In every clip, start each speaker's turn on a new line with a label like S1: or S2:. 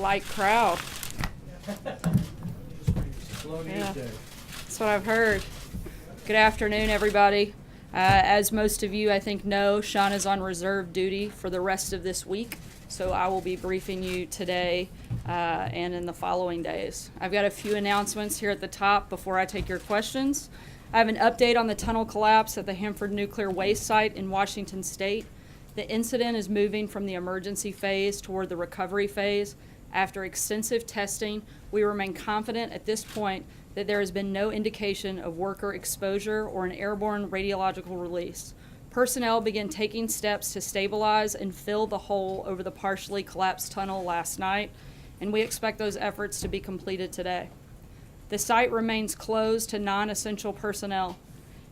S1: light crowd. Yeah, that's what I've heard. Good afternoon, everybody. As most of you, I think, know, Sean is on reserve duty for the rest of this week, so I will be briefing you today and in the following days. I've got a few announcements here at the top before I take your questions. I have an update on the tunnel collapse at the Hanford Nuclear Waste Site in Washington State. The incident is moving from the emergency phase toward the recovery phase. After extensive testing, we remain confident at this point that there has been no indication of worker exposure or an airborne radiological release. Personnel began taking steps to stabilize and fill the hole over the partially collapsed tunnel last night, and we expect those efforts to be completed today. The site remains closed to non-essential personnel.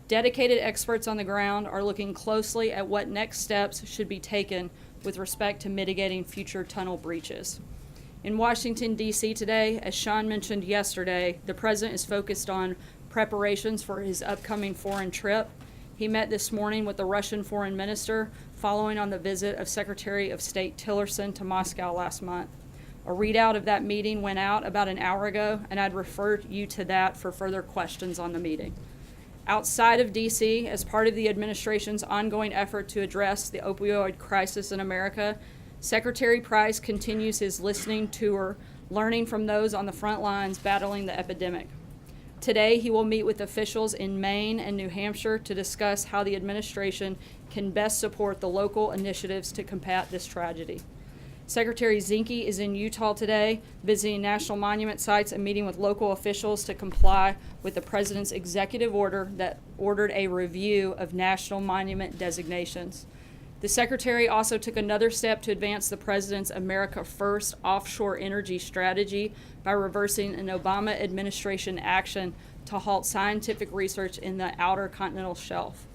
S1: Dedicated experts on the ground are looking closely at what next steps should be taken with respect to mitigating future tunnel breaches. In Washington, D.C. today, as Sean mentioned yesterday, the president is focused on preparations for his upcoming foreign trip. He met this morning with the Russian foreign minister following on the visit of Secretary of State Tillerson to Moscow last month. A readout of that meeting went out about an hour ago, and I'd refer you to that for further questions on the meeting. Outside of D.C., as part of the administration's ongoing effort to address the opioid crisis in America, Secretary Price continues his listening tour, learning from those on the front lines battling the epidemic. Today, he will meet with officials in Maine and New Hampshire to discuss how the administration can best support the local initiatives to combat this tragedy. Secretary Zinke is in Utah today, visiting national monument sites and meeting with local officials to comply with the president's executive order that ordered a review of national monument designations. The secretary also took another step to advance the president's America First offshore energy strategy by reversing an Obama administration action to halt scientific research in the outer continental shelf.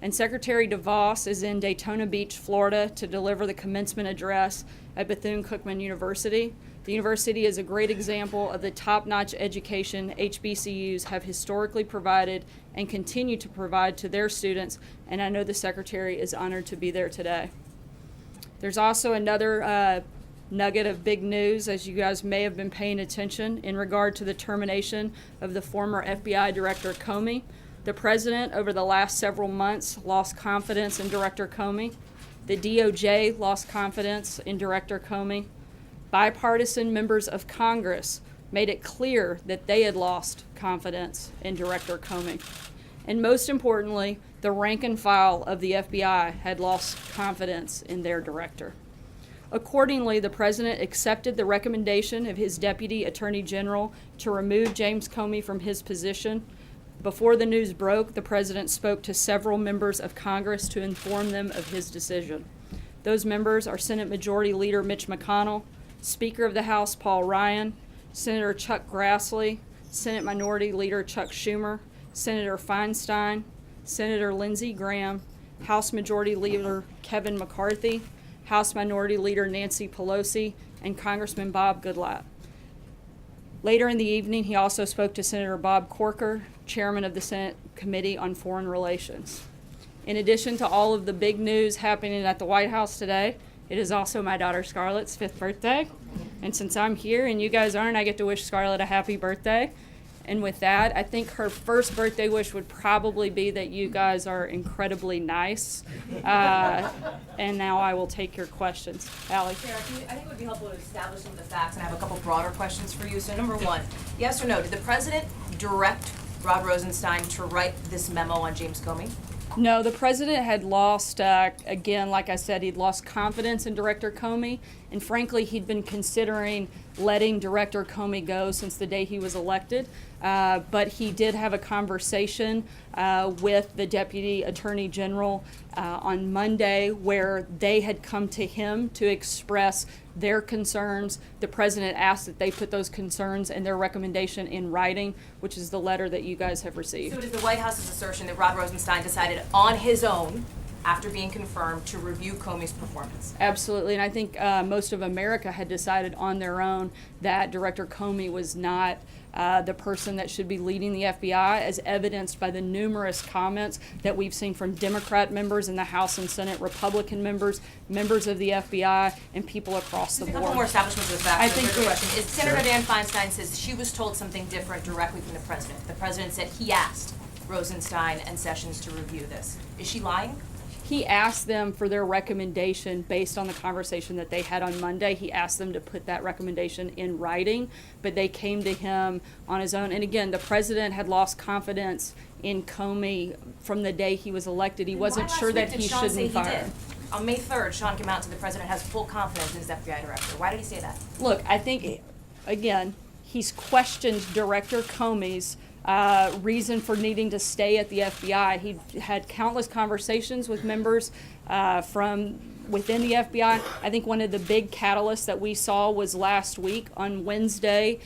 S1: And Secretary DeVos is in Daytona Beach, Florida, to deliver the commencement address at Bethune-Cookman University. The university is a great example of the top-notch education HBCUs have historically provided and continue to provide to their students, and I know the Secretary is honored to be there today. There's also another nugget of big news, as you guys may have been paying attention, in regard to the termination of the former FBI Director Comey. The President, over the last several months, lost confidence in Director Comey. The DOJ lost confidence in Director Comey. Bipartisan members of Congress made it clear that they had lost confidence in Director Comey. And most importantly, the rank and file of the FBI had lost confidence in their director. Accordingly, the President accepted the recommendation of his Deputy Attorney General to remove James Comey from his position. Before the news broke, the President spoke to several members of Congress to inform them of his decision. Those members are Senate Majority Leader Mitch McConnell, Speaker of the House Paul Ryan, Senator Chuck Grassley, Senate Minority Leader Chuck Schumer, Senator Feinstein, Senator Lindsey Graham, House Majority Leader Kevin McCarthy, House Minority Leader Nancy Pelosi, and Congressman Bob Goodlatte. Later in the evening, he also spoke to Senator Bob Corker, Chairman of the Senate Committee on Foreign Relations. In addition to all of the big news happening at the White House today, it is also my daughter Scarlett's 5th birthday. And since I'm here and you guys aren't, I get to wish Scarlett a happy birthday. And with that, I think her first birthday wish would probably be that you guys are incredibly nice. And now I will take your questions. Allie.
S2: Chair, I think it would be helpful to establish some of the facts, and I have a couple broader questions for you. So number one, yes or no, did the President direct Rod Rosenstein to write this memo on James Comey?
S1: No, the President had lost, again, like I said, he'd lost confidence in Director Comey, and frankly, he'd been considering letting Director Comey go since the day he was elected. But he did have a conversation with the Deputy Attorney General on Monday where they had come to him to express their concerns. The President asked that they put those concerns and their recommendation in writing, which is the letter that you guys have received.
S2: So it is the White House's assertion that Rod Rosenstein decided on his own after being confirmed, to review Comey's performance?
S1: Absolutely, and I think most of America had decided on their own that Director Comey was not the person that should be leading the FBI, as evidenced by the numerous comments that we've seen from Democrat members in the House and Senate, Republican members, members of the FBI, and people across the
S2: There's a
S1: board.
S2: couple more establishments of the facts.
S1: I
S2: and a
S1: think
S2: bigger
S1: we-
S2: question is Senator Dan Feinstein says she was told something different directly from the president. The president said he asked Rosenstein and Sessions to review this. Is she lying?
S1: He asked them for their recommendation based on the conversation that they had on Monday. He asked them to put that recommendation in writing, but they came to him on his own. And again, the president had lost confidence in Comey from the day he was elected. He
S2: Then
S1: wasn't
S2: why
S1: sure
S2: last
S1: that
S2: week did
S1: he
S2: Sean
S1: shouldn't
S2: say
S1: fire
S2: he
S1: him.
S2: did? On May 3rd, Sean came out and said the president has full confidence in his FBI director. Why did he say that?
S1: Look, I think, again, he's questioned Director Comey's reason for needing to stay at the FBI. He had countless conversations with members from within the FBI. I think one of the big catalysts that we saw was last week on Wednesday.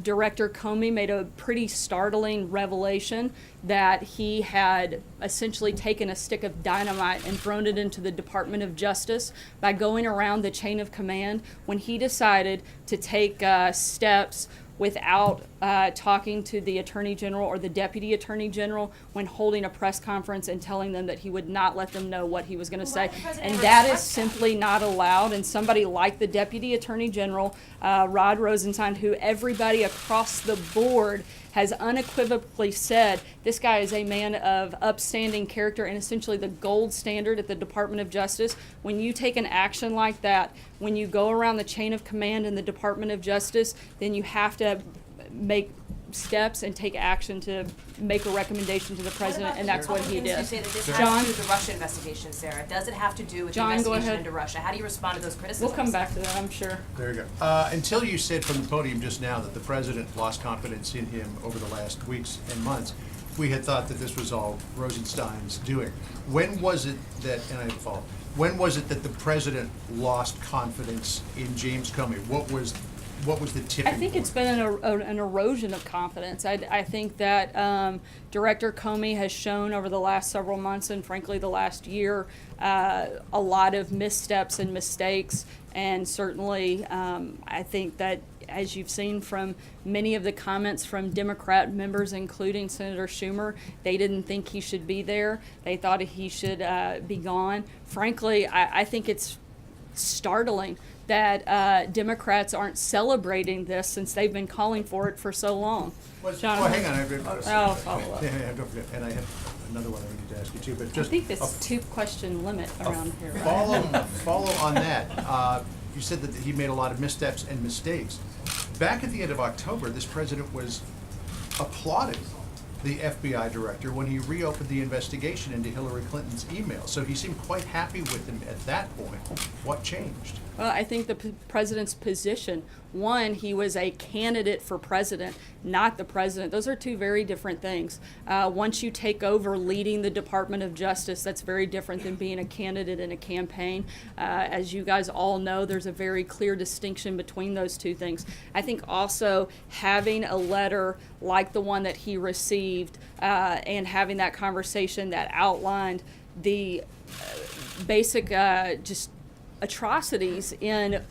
S1: Director Comey made a pretty startling revelation that he had essentially taken a stick of dynamite and thrown it into the Department of Justice by going around the chain of command when he decided to take steps without talking to the Attorney General or the Deputy Attorney General when holding a press conference and telling them that he would not let them know what he was going to say.
S2: Why did the president
S1: And
S2: ever
S1: that is
S2: express that?
S1: simply not allowed. And somebody like the Deputy Attorney General, Rod Rosenstein, who everybody across the board has unequivocally said this guy is a man of upstanding character and essentially the gold standard at the Department of Justice. When you take an action like that, when you go around the chain of command in the Department of Justice, then you have to make steps and take action to make a recommendation to the president, and that's what he did.
S2: Republicans who say that this has
S1: John?
S2: to do with the Russia investigation, Sarah. Does it have to do with
S1: John,
S2: the
S1: go
S2: investigation
S1: ahead.
S2: into Russia? How do you respond to those criticisms?
S1: We'll come back to that, I'm sure.
S3: There you go. Until you said from the podium just now that the president lost confidence in him over the last weeks and months, we had thought that this was all Rosenstein's doing. When was it that, and I have a follow-up, when was it that the president lost confidence in James Comey? What was the tipping
S1: I think
S3: point?
S1: it's been an erosion of confidence. I think that Director Comey has shown over the last several months and frankly the last year a lot of missteps and mistakes. And certainly I think that as you've seen from many of the comments from Democrat members, including Senator Schumer, they didn't think he should be there. They thought he should be gone. Frankly, I think it's startling that Democrats aren't celebrating this since they've been calling for it for so long. John,
S3: Well, hang on.
S1: Oh, follow up.
S3: Yeah, don't forget. And I have another one I need to ask you too, but
S1: I
S3: just
S1: think this is two-question limit around here, right?
S3: follow on that. You said that he made a lot of missteps and mistakes. Back at the end of October, this president was applauding the FBI director when he reopened the investigation into Hillary Clinton's email. So he seemed quite happy with him at that point. What changed?
S1: Well, I think the president's position, one, he was a candidate for president, not the president. Those are two very different things. Once you take over leading the Department of Justice, that's very different than being a candidate in a campaign. As you guys all know, there's a very clear distinction between those two things. I think also having a letter like the one that he received and having that conversation that outlined the basic just atrocities in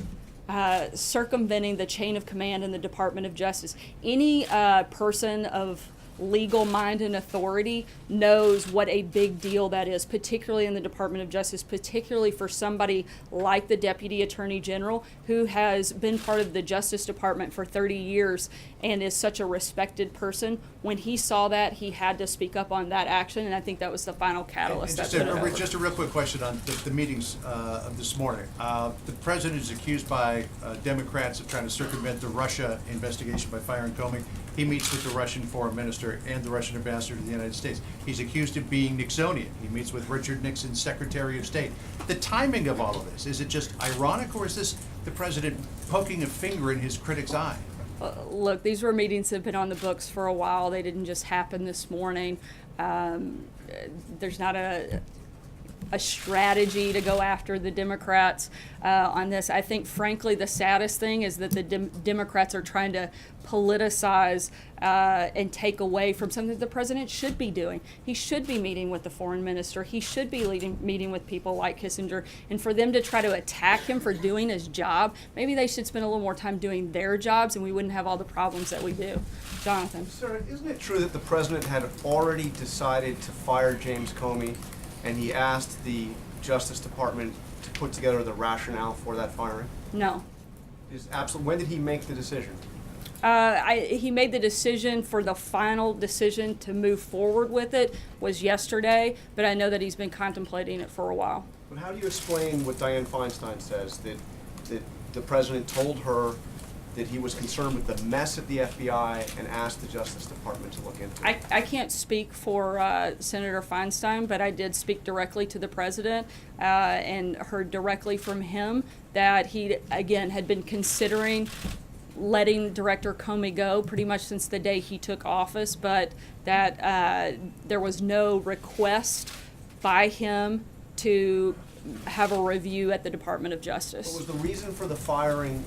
S1: circumventing the chain of command in the Department of Justice. Any person of legal mind and authority knows what a big deal that is, particularly in the Department of Justice, particularly for somebody like the Deputy Attorney General who has been part of the Justice Department for 30 years and is such a respected person. When he saw that, he had to speak up on that action, and I think that was the final catalyst.
S3: And just a real quick question on the meetings of this morning. The president is accused by Democrats of trying to circumvent the Russia investigation by firing Comey. He meets with the Russian foreign minister and the Russian ambassador to the United States. He's accused of being Nixonian. He meets with Richard Nixon's Secretary of State. The timing of all of this, is it just ironic, or is this the president poking a finger in his critic's eye?
S1: Look, these were meetings that have been on the books for a while. They didn't just happen this morning. There's not a a strategy to go after the Democrats on this. I think, frankly, the saddest thing is that the Democrats are trying to politicize and take away from something that the president should be doing. He should be meeting with the foreign minister. He should be meeting with people like Kissinger. And for them to try to attack him for doing his job, maybe they should spend a little more time doing their jobs, and we wouldn't have all the problems that we do. Jonathan.
S4: Sir, isn't it true that the president had already decided to fire James Comey, and he asked the Justice Department to put together the rationale for that firing?
S1: No.
S4: When did he make the decision?
S1: He made the decision for the final decision to move forward with it was yesterday, but I know that he's been contemplating it for a while.
S4: But how do you explain what Dianne Feinstein says, that the president told her that he was concerned with the mess at the FBI and asked the Justice Department to look into it?
S1: I can't speak for Senator Feinstein, but I did speak directly to the president and heard directly from him that he, again, had been considering letting Director Comey go pretty much since the day he took office, but that there was no request by him to have a review at the Department of Justice.
S4: What was the reason for the firing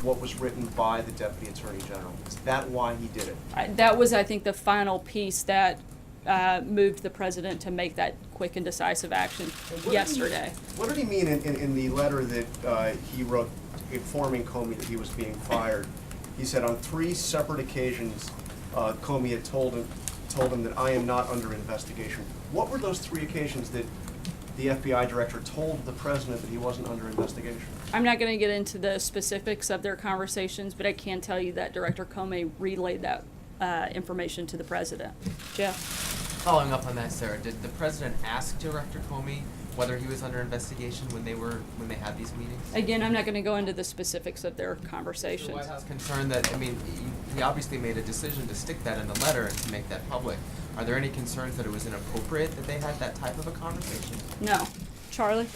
S4: what was written by the Deputy Attorney General? Is that why he did it?
S1: That was, I think, the final piece that moved the president to make that quick and decisive action yesterday.
S4: What did he mean in the letter that he wrote informing Comey that he was being fired? He said on 3 separate occasions, Comey had told him that I am not under investigation. What were those 3 occasions that the FBI director told the president that he wasn't under investigation?
S1: I'm not going to get into the specifics of their conversations, but I can tell you that Director Comey relayed that information to the president. Jeff?
S5: Following up on that, Sarah, did the president ask Director Comey whether he was under investigation when they had these meetings?
S1: Again, I'm not going to go into the specifics of their
S5: Is
S1: conversations.
S5: the White House concerned that, I mean, he obviously made a decision to stick that in the letter and to make that public. Are there any concerns that it was inappropriate that they had that type of a conversation?
S1: No. Charlie?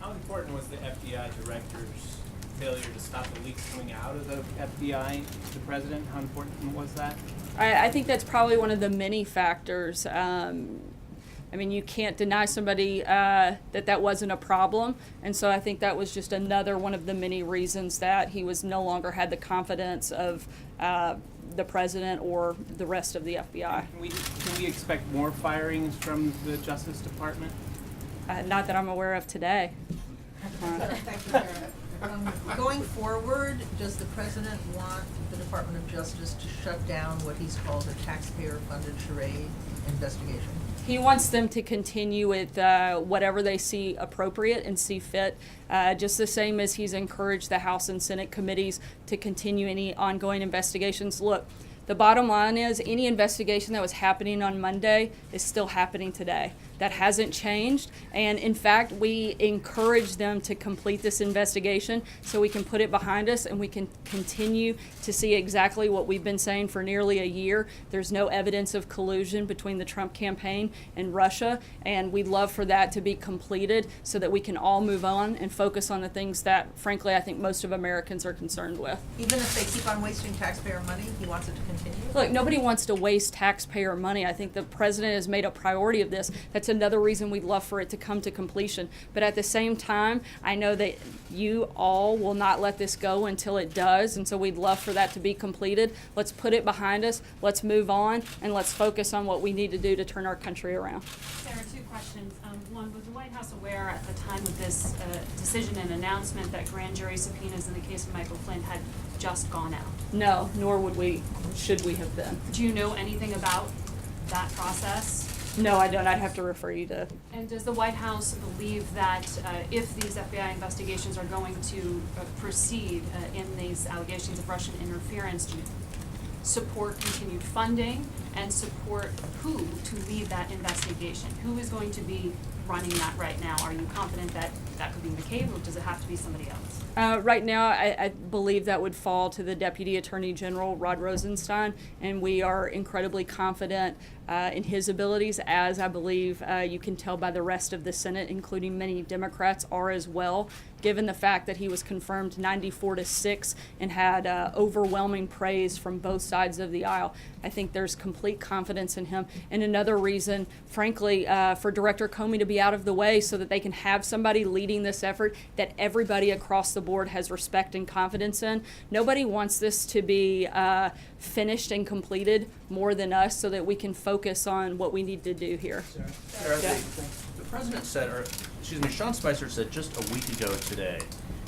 S6: How important was the FBI director's failure to stop the leaks coming out of the FBI to the president? How important was that?
S1: I think that's probably one of the many factors. I mean, you can't deny somebody that wasn't a problem. And so I think that was just another one of the many reasons that he was no longer had the confidence of the president or the rest of the FBI.
S6: Can we expect more firings from the Justice Department?
S1: Not that I'm aware of today.
S7: Thank you, Karen. Going forward, does the president want the Department of Justice to shut down what he's called a taxpayer-funded charade investigation?
S1: He wants them to continue with whatever they see appropriate and see fit, just the same as he's encouraged the House and Senate committees to continue any ongoing investigations. Look, the bottom line is any investigation that was happening on Monday is still happening today. That hasn't changed, and in fact, we encourage them to complete this investigation so we can put it behind us and we can continue to see exactly what we've been saying for nearly a year. There's no evidence of collusion between the Trump campaign and Russia, and we'd love for that to be completed so that we can all move on and focus on the things that, frankly, I think most of Americans are concerned with.
S7: Even if they keep on wasting taxpayer money, he wants it to continue?
S1: Look, nobody wants to waste taxpayer money. I think the president has made a priority of this. That's another reason we'd love for it to come to completion. But at the same time, I know that you all will not let this go until it does, and so we'd love for that to be completed. Let's put it behind us, let's move on, and let's focus on what we need to do to turn our country around.
S8: Sarah, 2 questions. One, was the White House aware at the time of this decision and announcement that grand jury subpoenas in the case of Michael Flynn had just gone out?
S1: No, nor should we have been.
S8: Do you know anything about that process?
S1: No, I don't. I'd have to refer you to.
S8: And does the White House believe that if these FBI investigations are going to proceed in these allegations of Russian interference, do you support continued funding and support who to lead that investigation? Who is going to be running that right now? Are you confident that that could be McCabe, or does it have to be somebody else?
S1: Right now, I believe that would fall to the Deputy Attorney General, Rod Rosenstein, and we are incredibly confident in his abilities, as I believe you can tell by the rest of the Senate, including many Democrats, are as well, given the fact that he was confirmed 94-6 and had overwhelming praise from both sides of the aisle. I think there's complete complete confidence in him. And another reason, frankly, for Director Comey to be out of the way so that they can have somebody leading this effort that everybody across the board has respect and confidence in. Nobody wants this to be finished and completed more than us, so that we can focus on what we need to do here.
S9: Sarah,
S1: Yeah.
S9: the president said, or excuse me, Sean Spicer said just a week ago today,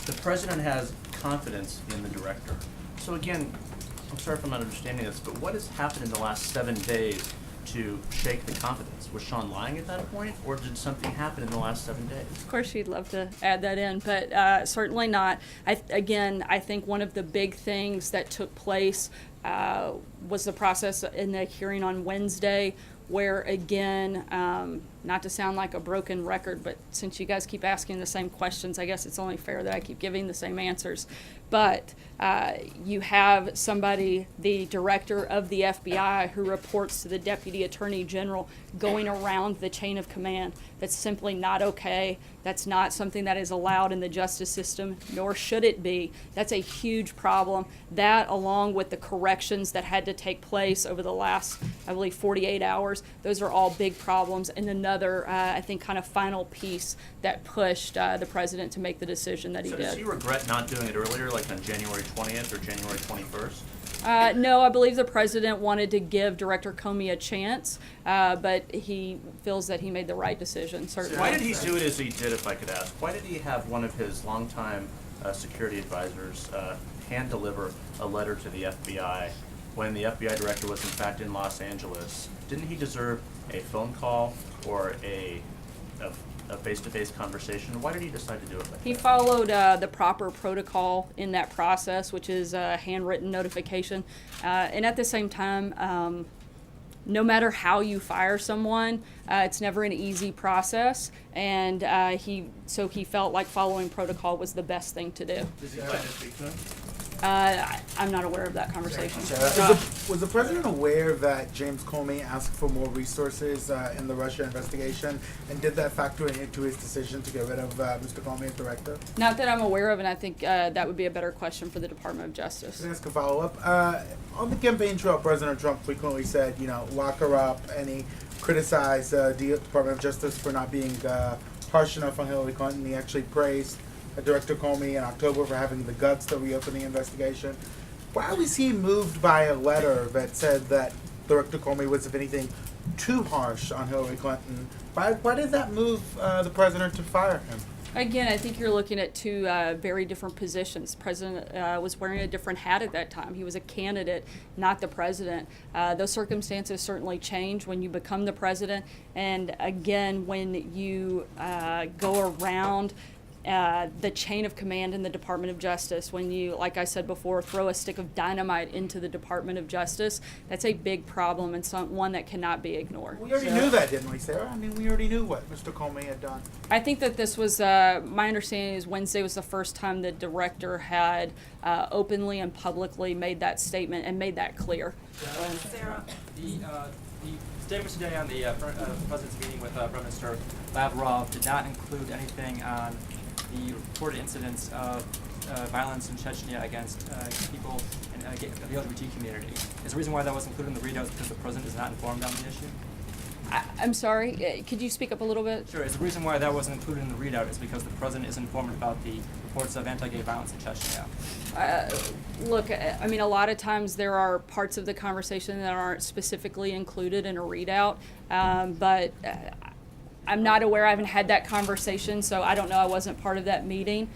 S9: the president has confidence in the director. So again, I'm sorry if I'm not understanding this, but what has happened in the last 7 days to shake the confidence? Was Sean lying at that point, or did something happen in the last 7 days?
S1: Of course, she'd love to add that in, but certainly not. I think one of the big things that took place was the process in the hearing on Wednesday, where again, not to sound like a broken record, but since you guys keep asking the same questions, I guess it's only fair that I keep giving the same answers. But you have somebody, the director of the FBI, who reports to the Deputy Attorney General, going around the chain of command. That's simply not okay. That's not something that is allowed in the justice system, nor should it be. That's a huge problem. That, along with the corrections that had to take place over the last, I believe, 48 hours, those are all big problems. And another, I think, kind of final piece that pushed the president to make the decision that he
S9: So
S1: did.
S9: does he regret not doing it earlier, like on January 20th or January 21st?
S1: No, I believe the president wanted to give Director Comey a chance, but he feels that he made the right decision, certainly.
S9: Why did he do it as he did, if I could ask? Why did he have one of his longtime security advisors hand deliver a letter to the FBI when the FBI director was in fact in Los Angeles? Didn't he deserve a phone call or a face-to-face conversation? Why did he decide to do it like
S1: He
S9: that?
S1: followed the proper protocol in that process, which is a handwritten notification. And at the same time, no matter how you fire someone, it's never an easy process. And he felt like following protocol was the best thing to do.
S9: Does he plan to speak to him?
S1: I'm not aware of that conversation.
S10: Was the president aware that James Comey asked for more resources in the Russia investigation, and did that factor into his decision to get rid of Mr. Comey as director?
S1: Not that I'm aware of, and I think that would be a better question for the Department of Justice.
S10: Can I ask a follow-up? On the campaign trail, President Trump frequently said, lock her up, and he criticized the Department of Justice for not being harsh enough on Hillary Clinton. He actually praised Director Comey in October for having the guts to reopen the investigation. Why was he moved by a letter that said that Director Comey was, if anything, too harsh on Hillary Clinton? Why did that move the president to fire him?
S1: Again, I think you're looking at two very different positions. The president was wearing a different hat at that time. He was a candidate, not the president. Those circumstances certainly change when you become the president. And again, when you go around the chain of command in the Department of Justice, when you, like I said before, throw a stick of dynamite into the Department of Justice, that's a big problem and one that cannot be ignored.
S10: We already knew that, didn't we, Sarah? I mean, we already knew what Mr. Comey had done.
S1: I think that this was, my understanding is Wednesday was the first time the director had openly and publicly made that statement and made that clear.
S2: Sarah?
S11: The statements today on the President's meeting with Prime Minister Lavrov did not include anything on the reported incidents of violence in Chechnya against people in the LGBT community. Is the reason why that was included in the readout because the President is not informed on the issue?
S1: I'm sorry, could you speak up a little bit?
S11: Sure. Is the reason why that wasn't included in the readout is because the President is informed about the reports of anti-gay violence in Chechnya?
S1: Look, I mean, a lot of times there are parts of the conversation that aren't specifically included in a readout, but I'm not aware. I haven't had that conversation, so I don't know. I wasn't part of that meeting,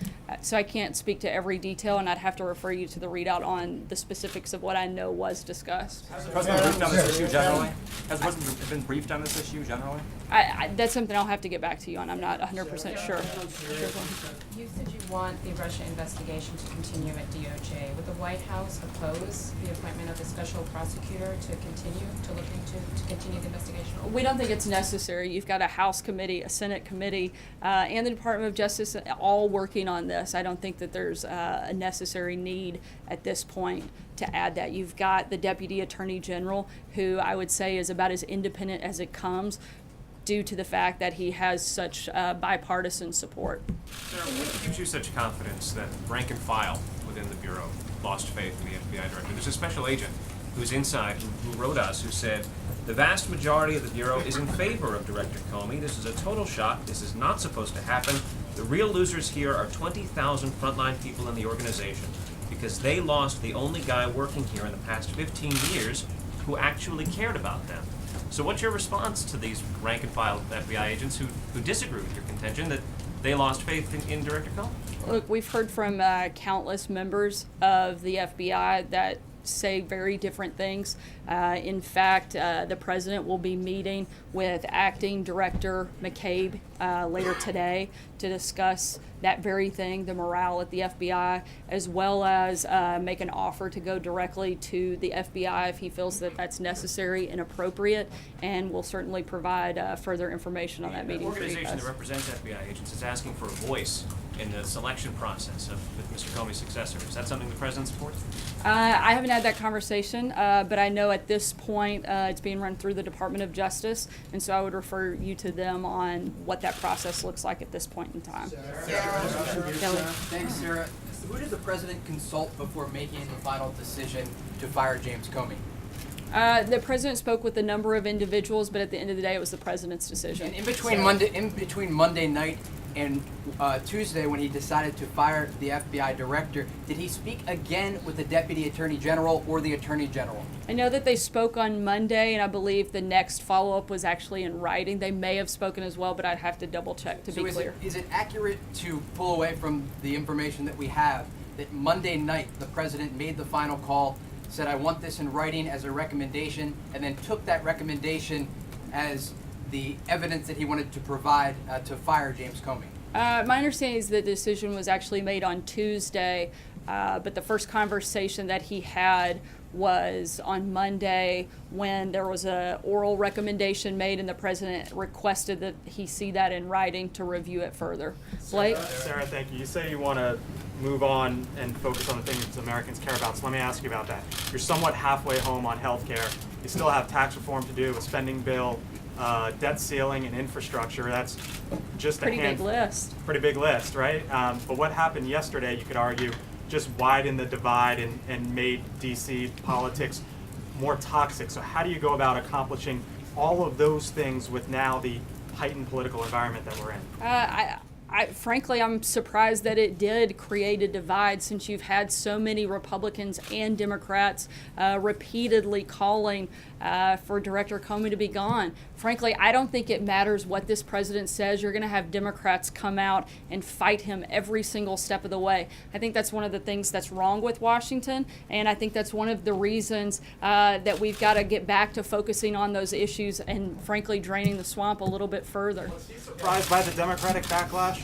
S1: so I can't speak to every detail, and I'd have to refer you to the readout on the specifics of what I know was discussed.
S11: Has the President briefed on this issue generally? Has the President been briefed on this issue generally?
S1: That's something I'll have to get back to you on. I'm not 100% sure.
S12: You said you want the Russia investigation to continue at DOJ. Would the White House oppose the appointment of a special prosecutor to continue to continue the investigation?
S1: We don't think it's necessary. You've got a House committee, a Senate committee, and the Department of Justice all working on this. I don't think that there's a necessary need at this point to add that. You've got the Deputy Attorney General, who I would say is about as independent as it comes, due to the fact that he has such bipartisan support.
S13: Sarah, what gives you such confidence that rank and file within the Bureau lost faith in the FBI director? There's a special agent who's inside, who wrote us, who said, the vast majority of the Bureau is in favor of Director Comey. This is a total shock. This is not supposed to happen. The real losers here are 20,000 frontline people in the organization because they lost the only guy working here in the past 15 years who actually cared about them. So what's your response to these rank and file FBI agents who disagree with your contention that they lost faith in Director Comey?
S1: Look, we've heard from countless members of the FBI that say very different things. In fact, the president will be meeting with acting director McCabe later today to discuss that very thing, the morale at the FBI, as well as make an offer to go directly to the FBI if he feels that that's necessary and appropriate, and will certainly provide further information on that meeting
S13: The
S1: for you
S13: organization
S1: guys.
S13: that represents FBI agents is asking for a voice in the selection process of Mr. Comey's successor. Is that something the president supports?
S1: I haven't had that conversation, but I know at this point it's being run through the Department of Justice, and so I would refer you to them on what that process looks like at this point in time. Kelly.
S14: Thanks, Sarah. Who did the president consult before making the final decision to fire James Comey?
S1: The president spoke with a number of individuals, but at the end of the day, it was the president's decision.
S14: And in between Monday night and Tuesday, when he decided to fire the FBI director, did he speak again with the deputy attorney general or the attorney general?
S1: I know that they spoke on Monday, and I believe the next follow-up was actually in writing. They may have spoken as well, but I'd have to double-check to be clear.
S14: Is it accurate to pull away from the information that we have that Monday night the president made the final call, said, I want this in writing as a recommendation, and then took that recommendation as the evidence that he wanted to provide to fire James Comey?
S1: My understanding is the decision was actually made on Tuesday, but the first conversation that he had was on Monday when there was a oral recommendation made and the president requested that he see that in writing to review it further. Blake?
S11: Sarah, thank you. You say you want to move on and focus on the things Americans care about, so let me ask you about that. You're somewhat halfway home on health care. You still have tax reform to do, a spending bill, debt ceiling, and infrastructure. That's just
S1: Pretty big list.
S11: Pretty big list, right? But what happened yesterday, you could argue, just widened the divide and made DC politics more toxic. So how do you go about accomplishing all of those things with now the heightened political environment that we're in?
S1: Frankly, I'm surprised that it did create a divide, since you've had so many Republicans and Democrats repeatedly calling for Director Comey to be gone. Frankly, I don't think it matters what this president says. You're going to have Democrats come out and fight him every single step of the way. I think that's one of the things that's wrong with Washington, and I think that's one of the reasons that we've got to get back to focusing on those issues and, frankly, draining the swamp a little bit further.
S11: Was he surprised by the Democratic backlash?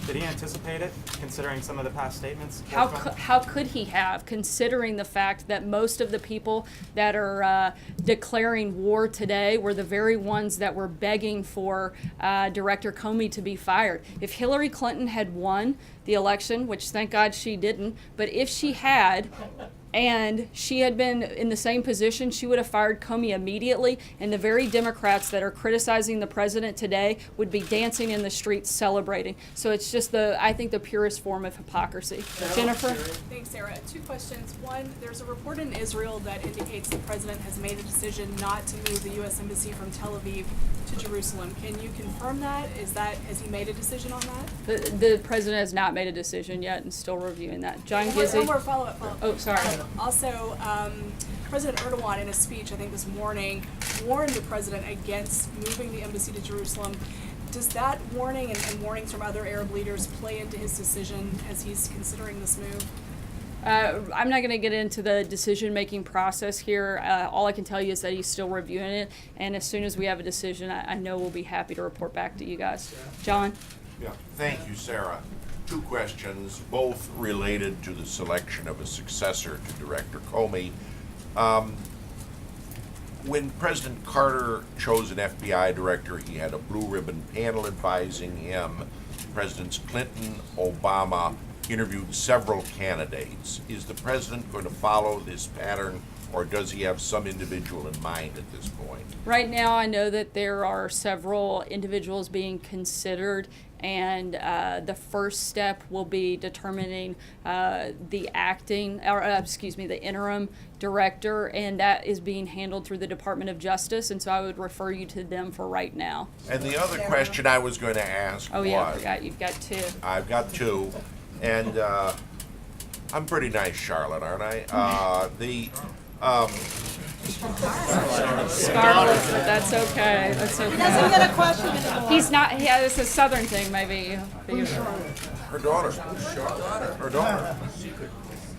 S11: Did he anticipate it, considering some of the past statements?
S1: How could he have, considering the fact that most of the people that are declaring war today were the very ones that were begging for Director Comey to be fired? If Hillary Clinton had won the election, which thank God she didn't, but if she had, and she had been in the same position, she would have fired Comey immediately, and the very Democrats that are criticizing the president today would be dancing in the streets celebrating. So it's just I think the purest form of hypocrisy. Jennifer?
S15: Thanks, Sarah. 2 questions. One, there's a report in Israel that indicates the president has made a decision not to move the U.S. Embassy from Tel Aviv to Jerusalem. Can you confirm that? Has he made a decision on that?
S1: The president has not made a decision yet and still reviewing that. John Gizzi?
S15: One more follow-up.
S1: Oh, sorry.
S15: Also, President Erdogan, in a speech, I think this morning, warned the president against moving the embassy to Jerusalem. Does that warning and warnings from other Arab leaders play into his decision as he's considering this move?
S1: I'm not going to get into the decision-making process here. All I can tell you is that he's still reviewing it, and as soon as we have a decision, I know we'll be happy to report back to you guys. John?
S16: Yeah, thank you, Sarah. 2 questions, both related to the selection of a successor to Director Comey. When President Carter chose an FBI director, he had a blue ribbon panel advising him. Presidents Clinton, Obama interviewed several candidates. Is the president going to follow this pattern or does he have some individual in mind at this point?
S1: Right now, I know that there are several individuals being considered, and the first step will be determining the interim director, and that is being handled through the Department of Justice, and so I would refer you to them for right now.
S16: And the other question I was going to ask
S1: Oh
S16: was...
S1: yeah, I forgot, you've got two.
S16: I've got two, and I'm pretty nice, Charlotte, aren't I?
S1: Scarlet, but that's okay, that's okay.
S7: He doesn't get a question anymore.
S1: He's not, yeah, it's a southern thing, maybe.
S16: Her daughter. Her daughter.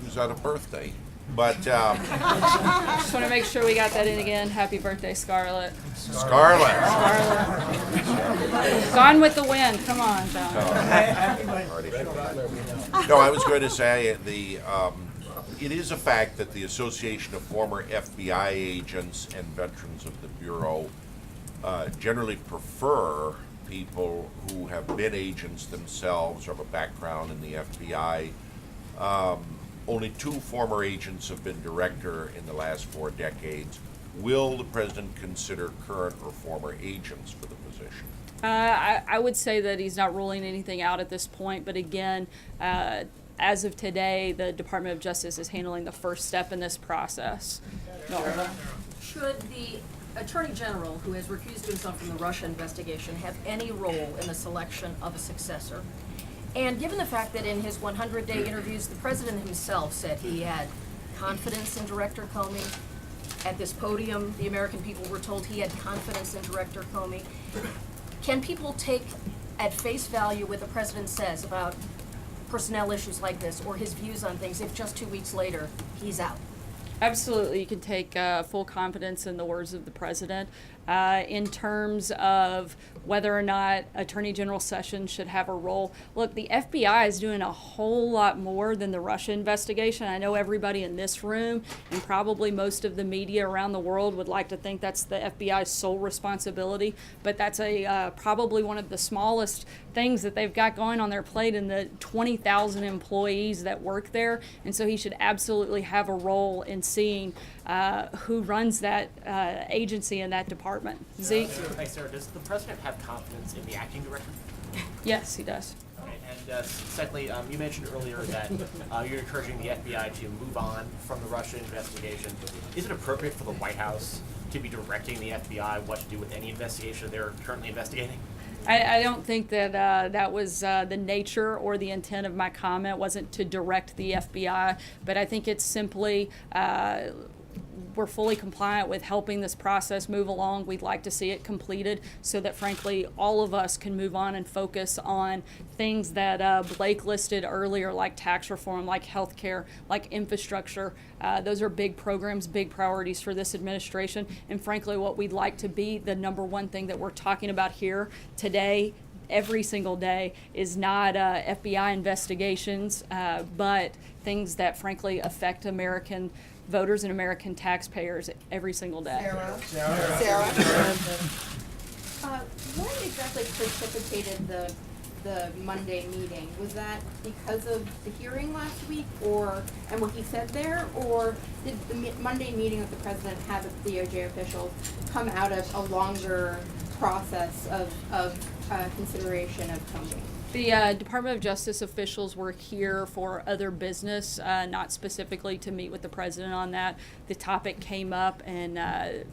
S16: Who's had a birthday. But,
S1: Just want to make sure we got that in again. Happy birthday, Scarlett.
S16: Scarlett.
S1: Gone with the wind. Come on, John.
S16: No, I was going to say it is a fact that the Association of Former FBI Agents and Veterans of the Bureau generally prefer people who have been agents themselves or have a background in the FBI. Only 2 former agents have been director in the last 4 decades. Will the president consider current or former agents for the position?
S1: I would say that he's not ruling anything out at this point, but again, as of today, the Department of Justice is handling the first step in this process. Nora?
S17: Should the Attorney General, who has recused himself from the Russia investigation, have any role in the selection of a successor? And given the fact that in his 100-day interviews, the president himself said he had confidence in Director Comey, at this podium, the American people were told he had confidence in Director Comey. Can people take at face value what the president says about personnel issues like this, or his views on things, if just 2 weeks later he's out?
S1: Absolutely, you can take full confidence in the words of the president. In terms of whether or not Attorney General Sessions should have a role, look, the FBI is doing a whole lot more than the Russia investigation. I know everybody in this room and probably most of the media around the world would like to think that's the FBI's sole responsibility, but that's probably one of the smallest things that they've got going on their plate in the 20,000 employees that work there, and so he should absolutely have a role in seeing who runs that agency and that department. Zeke?
S18: Hi, Sarah. Does the president have confidence in the acting director?
S1: Yes, he does.
S18: Okay. And secondly, you mentioned earlier that you're encouraging the FBI to move on from the Russia investigation. Is it appropriate for the White House to be directing the FBI what to do with any investigation they're currently investigating?
S1: I don't think that that was the nature or the intent of my comment. It wasn't to direct the FBI, but I think it's simply we're fully compliant with helping this process move along. We'd like to see it completed so that, frankly, all of us can move on and focus on things that Blake listed earlier, like tax reform, like health care, like infrastructure. Those are big programs, big priorities for this administration, and frankly, what we'd like to be the #1 thing that we're talking about here today, every single day, is not FBI investigations, but things that, frankly, affect American voters and American taxpayers every single day.
S19: Sarah? What exactly precipitated the Monday meeting? Was that because of the hearing last week and what he said there, or did the Monday meeting with the president have the DOJ officials come out of a longer process of consideration of Comey?
S1: The Department of Justice officials were here for other business, not specifically to meet with the president on that. The topic came up and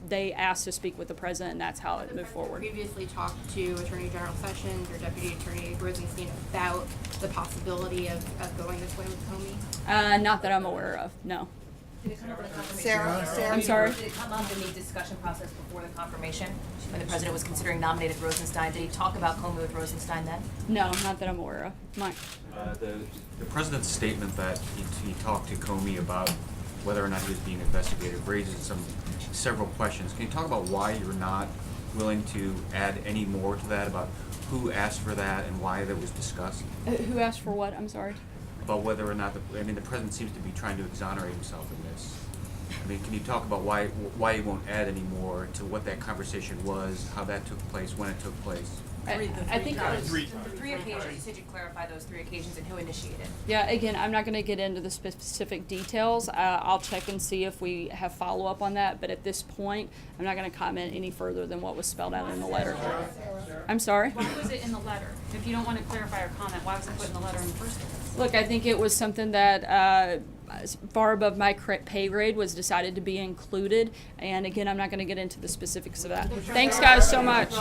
S1: they asked to speak with the president, and that's how it moved forward.
S19: Previously talked to Attorney General Sessions or Deputy Attorney Rosenstein about the possibility of going this way with Comey?
S1: Not that I'm aware of, no.
S2: Did it come up in the confirmation?
S1: Sarah? I'm sorry?
S2: Did it come up in the discussion process before the confirmation, when the president was considering nominating Rosenstein? Did he talk about Comey with Rosenstein then?
S1: No, not that I'm aware of. Mike?
S20: The president's statement that he talked to Comey about whether or not he was being investigated raises several questions. Can you talk about why you're not willing to add any more to that, about who asked for that and why that was discussed?
S1: Who asked for what? I'm sorry.
S20: About whether or not the president seems to be trying to exonerate himself in this. I mean, can you talk about why he won't add any more to what that conversation was, how that took place, when it took place?
S1: I think that was,
S2: The 3 occasions, you said you'd clarify those 3 occasions and who initiated.
S1: yeah, again, I'm not gonna get into the specific details. I'll check and see if we have follow-up on that, but at this point, I'm not gonna comment any further than what was spelled out in the letter. I'm sorry?
S8: Why was it in the letter? If you don't want to clarify or comment, why was it put in the letter in the first place?
S1: Look, I think it was something that, far above my pay grade was decided to be included, and again, I'm not gonna get into the specifics of that. Thanks, guys, so much.